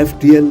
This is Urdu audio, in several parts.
FTL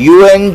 UN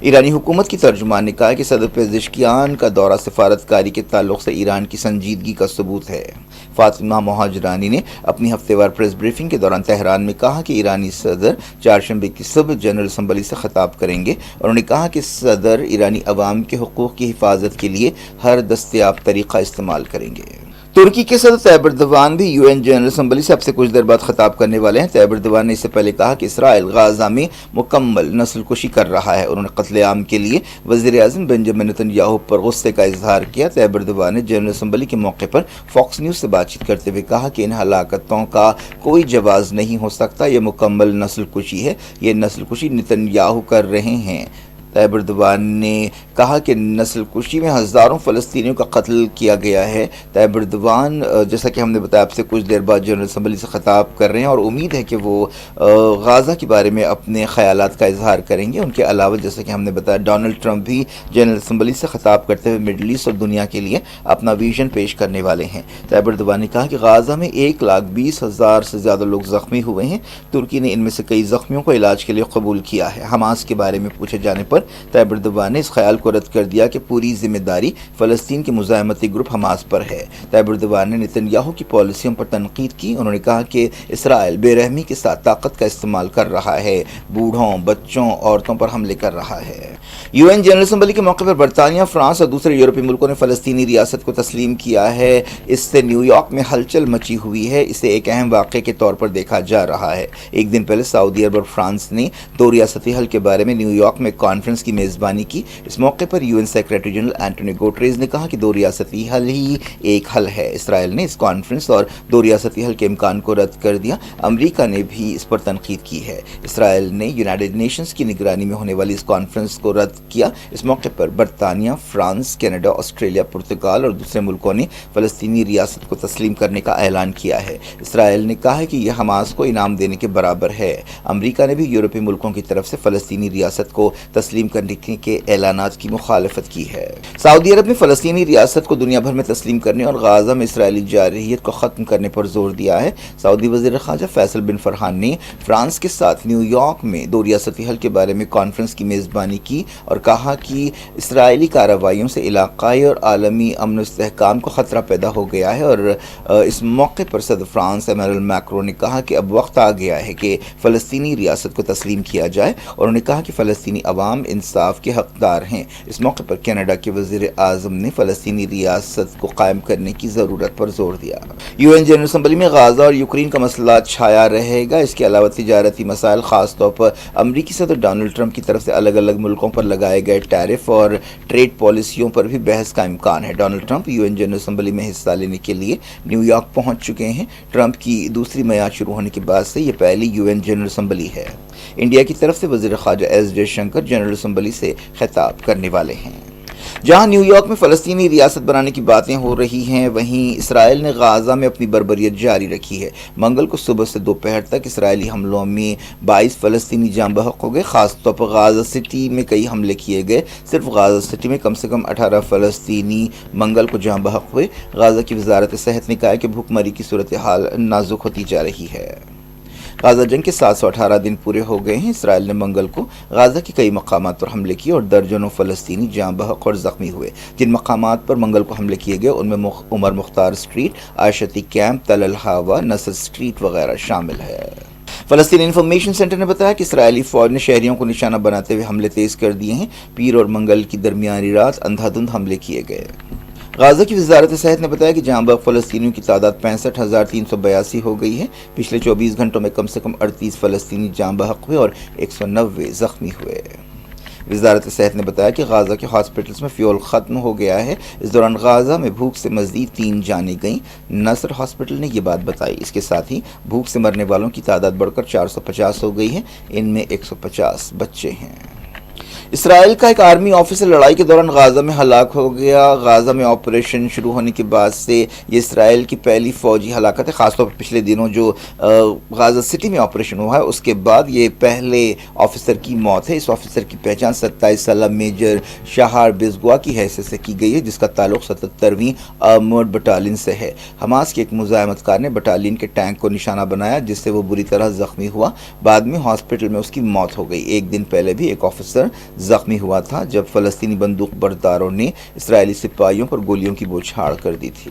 ایرانی حکومت کی ترجمان نے کہا کہ صدر پزشکیان کا دورہ سفارتکاری کے تعلق سے ایران کی سنجیدگی کا ثبوت ہے۔ فاطمہ مہاجرانی نے اپنی ہفتے وار پریس بریفنگ کے دوران تہران میں کہا کہ ایرانی صدر چہارشنبے کی صبح جنرل اسمبلی سے خطاب کریں گے، اور انہوں نے کہا کہ صدر ایرانی عوام کے حقوق کی حفاظت کے لیے ہر دستیاب طریقہ استعمال کریں گے۔ ترکی کے صدر طیب اردوان بھی UN جنرل اسمبلی سے اب سے کچھ دیر بعد خطاب کرنے والے ہیں۔ طیب اردوان نے اس سے پہلے کہا کہ اسرائیل غزہ میں مکمل نسل کشی کر رہا ہے۔ انہوں نے قتل عام کے لیے وزیر اعظم بنجامن نتن یاہو پر غصے کا اظہار کیا۔ طیب اردوان نے جنرل اسمبلی کے موقع پر فاکس نیوز سے بات چیت کرتے ہوئے کہا کہ ان ہلاکتوں کا کوئی جواز نہیں ہو سکتا، یہ مکمل نسل کشی ہے، یہ نسل کشی نتن یاہو کر رہے ہیں۔ طیب اردوان نے کہا کہ نسل کشی میں ہزاروں فلسطینیوں کا قتل کیا گیا ہے۔ طیب اردوان جیسا کہ ہم نے بتایا آپ سے کچھ دیر بعد جنرل اسمبلی سے خطاب کر رہے ہیں، اور امید ہے کہ وہ غزہ کے بارے میں اپنے خیالات کا اظہار کریں گے۔ ان کے علاوہ جیسا کہ ہم نے بتایا ڈونلڈ ٹرمپ بھی جنرل اسمبلی سے خطاب کرتے ہوئے مڈل ایسٹ اور دنیا کے لیے اپنا ویژن پیش کرنے والے ہیں۔ طیب اردوان نے کہا کہ غزہ میں 1,20,000 سے زیادہ لوگ زخمی ہوئے ہیں۔ ترکی نے ان میں سے کئی زخمیوں کو علاج کے لیے قبول کیا ہے۔ حماس کے بارے میں پوچھے جانے پر طیب اردوان نے اس خیال کو رد کر دیا کہ پوری ذمہ داری فلسطین کے مزاحمتی گروپ حماس پر ہے۔ طیب اردوان نے نتن یاہو کی پالیسیوں پر تنقید کی۔ انہوں نے کہا کہ اسرائیل بے رحمی کے ساتھ طاقت کا استعمال کر رہا ہے، بوڑھوں، بچوں، عورتوں پر حملے کر رہا ہے۔ UN جنرل اسمبلی کے موقع پر برطانیہ، فرانس اور دوسرے یورپی ملکوں نے فلسطینی ریاست کو تسلیم کیا ہے۔ اس سے نیو یارک میں ہلچل مچی ہوئی ہے۔ اسے ایک اہم واقعے کے طور پر دیکھا جا رہا ہے۔ ایک دن پہلے سعودی عرب اور فرانس نے دو ریاستی حل کے بارے میں نیو یارک میں کانفرنس کی میزبانی کی۔ اس موقع پر UN سیکریٹری جنرل اینٹونیو گوٹریز نے کہا کہ دو ریاستی حل ہی ایک حل ہے۔ اسرائیل نے اس کانفرنس اور دو ریاستی حل کے امکان کو رد کر دیا۔ امریکہ نے بھی اس پر تنقید کی ہے۔ اسرائیل نے یونائیٹڈ نیشنز کی نگرانی میں ہونے والی اس کانفرنس کو رد کیا۔ اس موقع پر برطانیہ، فرانس، کینیڈا، آسٹریلیا، پرتگال اور دوسرے ملکوں نے فلسطینی ریاست کو تسلیم کرنے کا اعلان کیا ہے۔ اسرائیل نے کہا ہے کہ یہ حماس کو انعام دینے کے برابر ہے۔ امریکہ نے بھی یورپی ملکوں کی طرف سے فلسطینی ریاست کو تسلیم کرنے کے اعلانات کی مخالفت کی ہے۔ سعودی عرب نے فلسطینی ریاست کو دنیا بھر میں تسلیم کرنے اور غزہ میں اسرائیلی جارحیت کو ختم کرنے پر زور دیا ہے۔ سعودی وزیر خارجہ فیصل بن فرحان نے فرانس کے ساتھ نیو یارک میں دو ریاستی حل کے بارے میں کانفرنس کی میزبانی کی اور کہا کہ اسرائیلی کارروائیوں سے علاقائی اور عالمی امن و استحکام کو خطرہ پیدا ہو گیا ہے، اور اس موقع پر صدر فرانس ایمانوئل میکرون نے کہا کہ اب وقت آ گیا ہے کہ فلسطینی ریاست کو تسلیم کیا جائے، اور انہوں نے کہا کہ فلسطینی عوام انصاف کے حقدار ہیں۔ اس موقع پر کینیڈا کے وزیر اعظم نے فلسطینی ریاست کو قائم کرنے کی ضرورت پر زور دیا۔ UN جنرل اسمبلی میں غزہ اور یوکرین کا مسئلہ چھایا رہے گا۔ اس کے علاوہ تجارتی مسائل، خاص طور پر امریکی صدر ڈونلڈ ٹرمپ کی طرف سے الگ الگ ملکوں پر لگائے گئے ٹیرف اور ٹریڈ پالیسیوں پر بھی بحث کا امکان ہے۔ Donald Trump UN general assembly میں حصہ لینے کے لیے نیو یارک پہنچ چکے ہیں۔ ٹرمپ کی دوسری میعاد شروع ہونے کے بعد سے یہ پہلی UN جنرل اسمبلی ہے۔ انڈیا کی طرف سے وزیر خارجہ S J Shankar general assembly سے خطاب کرنے والے ہیں۔ جہاں نیو یارک میں فلسطینی ریاست بنانے کی باتیں ہو رہی ہیں، وہیں اسرائیل نے غزہ میں اپنی بربریت جاری رکھی ہے۔ منگل کو صبح سے دوپہر تک اسرائیلی حملوں میں 22 فلسطینی جاں بحق ہو گئے۔ خاص طور پر غزہ سٹی میں کئی حملے کیے گئے۔ صرف غزہ سٹی میں کم سے کم 18 فلسطینی منگل کو جاں بحق ہوئے۔ غزہ کی وزارت صحت نے کہا ہے کہ بھوک مری کی صورتحال نازک ہوتی جا رہی ہے۔ غزہ جنگ کے 718 دن پورے ہو گئے ہیں۔ اسرائیل نے منگل کو غزہ کے کئی مقامات پر حملے کیے اور درجنوں فلسطینی جاں بحق اور زخمی ہوئے۔ جن مقامات پر منگل کو حملے کیے گئے ان میں عمر مختار اسٹریٹ، عائشتی کیمپ، تل الہوا، نصر اسٹریٹ وغیرہ شامل ہے۔ فلسطین انفارمیشن سینٹر نے بتایا کہ اسرائیلی فوج نے شہریوں کو نشانہ بناتے ہوئے حملے تیز کر دیے ہیں۔ پیر اور منگل کی درمیانی رات اندھا دھند حملے کیے گئے۔ غزہ کی وزارت صحت نے بتایا کہ جاں بحق فلسطینیوں کی تعداد 65,382 ہو گئی ہے۔ پچھلے 24 گھنٹوں میں کم سے کم 38 فلسطینی جاں بحق ہوئے اور 190 زخمی ہوئے۔ وزارت صحت نے بتایا کہ غزہ کے ہاسپٹلز میں فیول ختم ہو گیا ہے۔ اس دوران غزہ میں بھوک سے مزید 3 جانیں گئیں۔ نصر ہاسپٹل نے یہ بات بتائی۔ اس کے ساتھ ہی بھوک سے مرنے والوں کی تعداد بڑھ کر 450 ہو گئی ہے۔ ان میں 150 بچے ہیں۔ اسرائیل کا ایک آرمی آفیسر لڑائی کے دوران غزہ میں ہلاک ہو گیا۔ غزہ میں آپریشن شروع ہونے کے بعد سے یہ اسرائیل کی پہلی فوجی ہلاکت ہے، خاص طور پر پچھلے دنوں جو غزہ سٹی میں آپریشن ہوا ہے اس کے بعد یہ پہلے آفیسر کی موت ہے۔ اس آفیسر کی پہچان 27 سالہ میجر شہار بزگوا کی حیثیت سے کی گئی ہے، جس کا تعلق 77ویں آرمرڈ بٹالین سے ہے۔ حماس کے ایک مزاحمت کار نے بٹالین کے ٹینک کو نشانہ بنایا، جس سے وہ بری طرح زخمی ہوا۔ بعد میں ہاسپٹل میں اس کی موت ہو گئی۔ ایک دن پہلے بھی ایک آفیسر زخمی ہوا تھا جب فلسطینی بندوق برداروں نے اسرائیلی سپاہیوں پر گولیوں کی بوچھاڑ کر دی تھی۔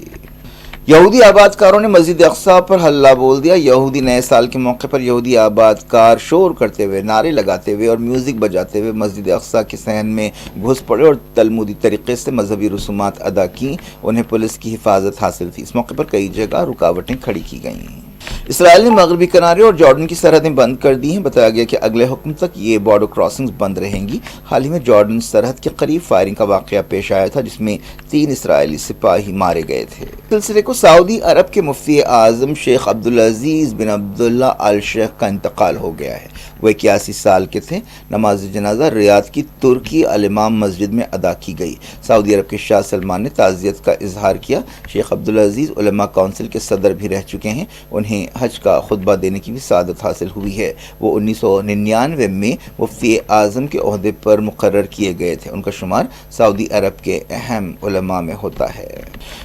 یہودی آباد کاروں نے مسجد اقصیٰ پر ہلہ بول دیا۔ یہودی نئے سال کے موقع پر یہودی آباد کار شور کرتے ہوئے، نعرے لگاتے ہوئے اور میوزک بجاتے ہوئے مسجد اقصیٰ کے صحن میں گھس پڑے اور تلمودی طریقے سے مذہبی رسومات ادا کیں۔ انہیں پولیس کی حفاظت حاصل تھی۔ اس موقع پر کئی جگہ رکاوٹیں کھڑی کی گئیں۔ اسرائیل نے مغربی کنارے اور جارڈن کی سرحدیں بند کر دی ہیں۔ بتایا گیا کہ اگلے حکم تک یہ بارڈر کراسنگز بند رہیں گی۔ حال ہی میں جارڈن سرحد کے قریب فائرنگ کا واقعہ پیش آیا تھا جس میں 3 اسرائیلی سپاہی مارے گئے تھے۔ سلسلے کو سعودی عرب کے مفتی اعظم شیخ عبدالعزیز بن عبداللہ آل شیخ کا انتقال ہو گیا ہے۔ وہ 81 سال کے تھے۔ نماز جنازہ ریاض کی ترکی الامام مسجد میں ادا کی گئی۔ سعودی عرب کے شاہ سلمان نے تعزیت کا اظہار کیا۔ شیخ عبدالعزیز علماء کونسل کے صدر بھی رہ چکے ہیں۔ انہیں حج کا خطبہ دینے کی بھی سعادت حاصل ہوئی ہے۔ وہ 1999 میں مفتی اعظم کے عہدے پر مقرر کیے گئے تھے۔ ان کا شمار سعودی عرب کے اہم علماء میں ہوتا ہے۔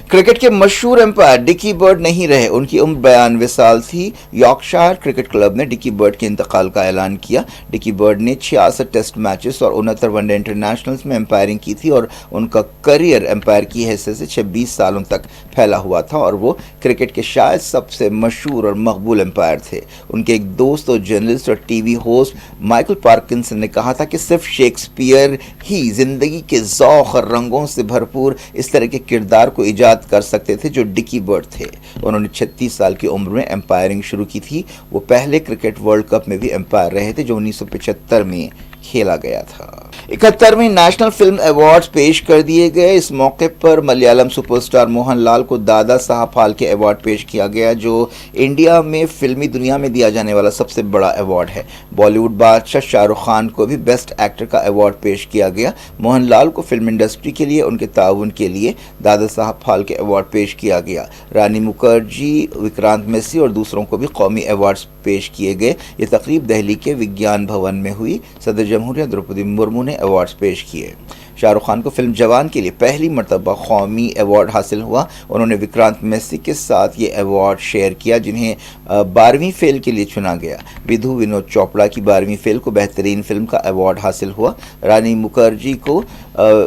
کرکٹ کے مشہور امپائر ڈکی برڈ نہیں رہے۔ ان کی عمر 92 سال تھی۔ یارکشائر کرکٹ کلب نے ڈکی برڈ کے انتقال کا اعلان کیا۔ ڈکی برڈ نے 66 ٹیسٹ میچز اور 69 ون ڈے انٹرنیشنلز میں امپائرنگ کی تھی اور ان کا کریئر امپائر کی حیثیت سے 26 سالوں تک پھیلا ہوا تھا اور وہ کرکٹ کے شاید سب سے مشہور اور مقبول امپائر تھے۔ ان کے ایک دوست اور جرنلسٹ اور T V host Michael Parkinson نے کہا تھا کہ صرف شیکسپیئر ہی زندگی کے ذوق اور رنگوں سے بھرپور اس طرح کے کردار کو ایجاد کر سکتے تھے جو ڈکی برڈ تھے۔ انہوں نے 36 سال کی عمر میں امپائرنگ شروع کی تھی۔ وہ پہلے کرکٹ ورلڈ کپ میں بھی امپائر رہے تھے جو 1975 میں کھیلا گیا تھا۔ 71ویں نیشنل فلم ایوارڈز پیش کر دیے گئے۔ اس موقع پر ملیالم سپر سٹار موہن لال کو دادا صاحب پھالکے ایوارڈ پیش کیا گیا جو انڈیا میں فلمی دنیا میں دیا جانے والا سب سے بڑا ایوارڈ ہے۔ بالی ووڈ بادشاہ شاہ رخ خان کو بھی بیسٹ ایکٹر کا ایوارڈ پیش کیا گیا۔ موہن لال کو فلم انڈسٹری کے لیے ان کے تعاون کے لیے دادا صاحب پھالکے ایوارڈ پیش کیا گیا۔ رانی مکھرجی، وکرانت میسی اور دوسروں کو بھی قومی ایوارڈز پیش کیے گئے۔ یہ تقریب دہلی کے وگیان بھون میں ہوئی۔ صدر جمہوریہ دروپدی مرمو نے ایوارڈز پیش کیے۔ شاہ رخ خان کو فلم جوان کے لیے پہلی مرتبہ قومی ایوارڈ حاصل ہوا۔ انہوں نے وکرانت میسی کے ساتھ یہ ایوارڈ شیئر کیا جنہیں 12ویں فیل کے لیے چنا گیا۔ ودھو ونود چوپڑا کی 12ویں فیل کو بہترین فلم کا ایوارڈ حاصل ہوا۔ رانی مکھرجی کو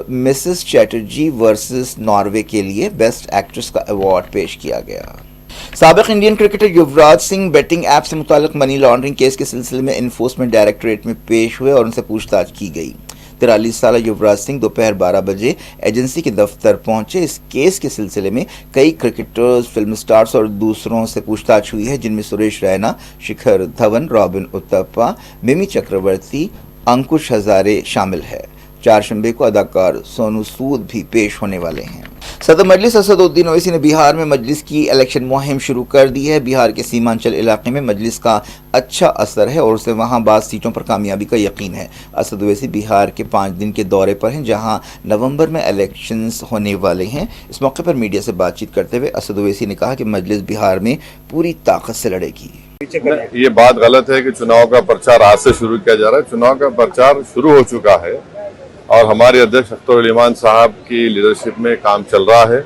مسز چیٹرجی ورسز ناروے کے لیے بیسٹ ایکٹریس کا ایوارڈ پیش کیا گیا۔ سابق Indian cricketer Yuvraj Singh batting app سے متعلق منی لانڈرنگ کیس کے سلسلے میں انفورسمنٹ ڈائریکٹوریٹ میں پیش ہوئے اور ان سے پوچھ تاچھ کی گئی۔ 43 سالہ یوراج سنگھ دوپہر 12 بجے ایجنسی کے دفتر پہنچے۔ اس کیس کے سلسلے میں کئی کرکٹرز، فلم سٹارز اور دوسروں سے پوچھ تاچھ ہوئی ہے جن میں سریش رینا، شکھر دھون، رابن اتپا، ممی چکرورتی، انکش ہزارے شامل ہے۔ چہارشنبے کو اداکار سونو سود بھی پیش ہونے والے ہیں۔ صدر مجلس اسد الدین اویسی نے بہار میں مجلس کی الیکشن مہم شروع کر دی ہے۔ بہار کے سیمانچل علاقے میں مجلس کا اچھا اثر ہے اور اسے وہاں بعض سیٹوں پر کامیابی کا یقین ہے۔ اسد اویسی بہار کے 5 دن کے دورے پر ہیں جہاں نومبر میں الیکشنز ہونے والے ہیں۔ اس موقع پر میڈیا سے بات چیت کرتے ہوئے اسد اویسی نے کہا کہ مجلس بہار میں پوری طاقت سے لڑے گی۔ یہ بات غلط ہے کہ چناؤ کا پرچار آج سے شروع کیا جا رہا ہے۔ چناؤ کا پرچار شروع ہو چکا ہے اور ہمارے ادھیکش اختر علی خان صاحب کی لیڈرشپ میں کام چل رہا ہے۔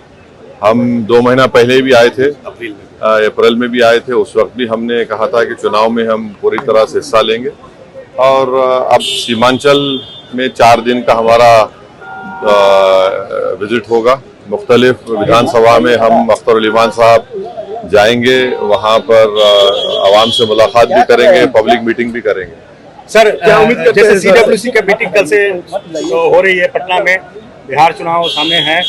ہم 2 مہینہ پہلے بھی آئے تھے، اپریل میں بھی آئے تھے۔ اس وقت بھی ہم نے کہا تھا کہ چناؤ میں ہم پوری طرح سے حصہ لیں گے اور اب سیمانچل میں 4 دن کا ہمارا وزٹ ہوگا۔ مختلف ودھان سبھا میں ہم اختر علی خان صاحب جائیں گے، وہاں پر عوام سے ملاقات بھی کریں گے، پبلک میٹنگ بھی کریں گے۔ سر کیا امید کرتے ہیں؟ جیسے CWC کا میٹنگ کل سے ہو رہی ہے پٹنہ میں، بہار چناؤ سامنے ہے،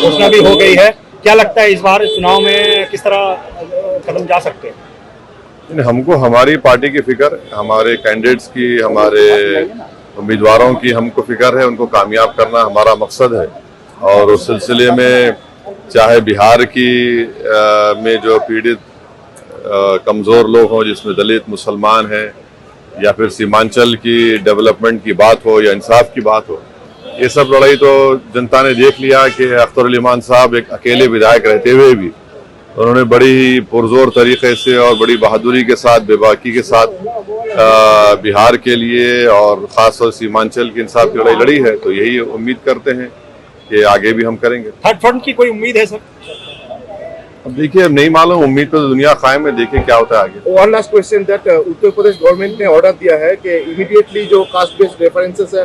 گھوشنا بھی ہو گئی ہے، کیا لگتا ہے اس بار چناؤ میں کس طرح قدم جا سکتے ہیں؟ ہم کو ہماری پارٹی کی فکر، ہمارے کینڈیڈیٹس کی، ہمارے امیدواروں کی ہم کو فکر ہے، ان کو کامیاب کرنا ہمارا مقصد ہے اور اس سلسلے میں چاہے بہار کی میں جو پیڑت کمزور لوگ ہوں جس میں دلت، مسلمان ہیں، یا پھر سیمانچل کی ڈیولپمنٹ کی بات ہو یا انصاف کی بات ہو، یہ سب لڑائی تو جنتا نے دیکھ لیا کہ اختر علی خان صاحب ایک اکیلے ودھائک رہتے ہوئے بھی انہوں نے بڑی پرزور طریقے سے اور بڑی بہادری کے ساتھ، بے باکی کے ساتھ بہار کے لیے اور خاص طور سیمانچل کی انصاف کی لڑائی لڑی ہے۔ تو یہی امید کرتے ہیں کہ آگے بھی ہم کریں گے۔ تھرڈ فرنٹ کی کوئی امید ہے سر؟ اب دیکھیے، اب نہیں معلوم، امید پہ تو دنیا قائم ہے، دیکھیں کیا ہوتا ہے آگے۔ One last question that Uttar Pradesh government نے آرڈر دیا ہے کہ امیڈیٹلی جو کاسٹ بیسڈ ریفرنسز ہے